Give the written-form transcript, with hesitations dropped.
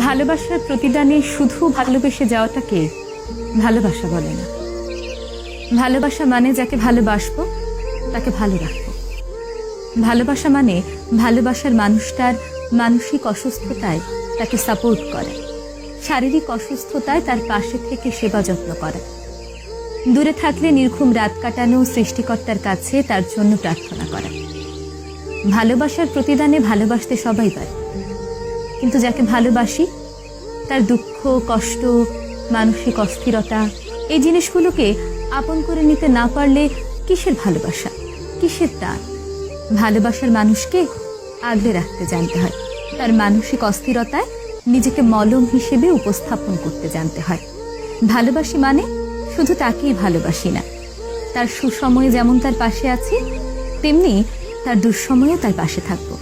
ভালোবাসার প্রতিদানে শুধু ভালোবেসে যাওয়াটাকে ভালোবাসা বলে না। ভালোবাসা মানে যাকে ভালোবাসবো তাকে ভালো রাখবো। ভালোবাসা মানে ভালোবাসার মানুষটার মানসিক অসুস্থতায় তাকে সাপোর্ট করা, শারীরিক অসুস্থতায় তার পাশে থেকে সেবা যত্ন করা, দূরে থাকলে নির্ঘুম রাত কাটানো, সৃষ্টিকর্তার কাছে তার জন্য প্রার্থনা করা। ভালোবাসার প্রতিদানে ভালোবাসতে সবাই পারে, কিন্তু যাকে ভালোবাসি তার দুঃখ, কষ্ট, মানসিক অস্থিরতা এই জিনিসগুলোকে আপন করে নিতে না পারলে কিসের ভালোবাসা, কিসের টান? ভালোবাসার মানুষকে আগলে রাখতে জানতে হয়, তার মানসিক অস্থিরতায় নিজেকে মলম হিসেবে উপস্থাপন করতে জানতে হয়। ভালোবাসি মানে শুধু তাকেই ভালোবাসি না, তার সুসময়ে যেমন তার পাশে আছি তেমনি তার দুঃসময়েও তার পাশে থাকবো।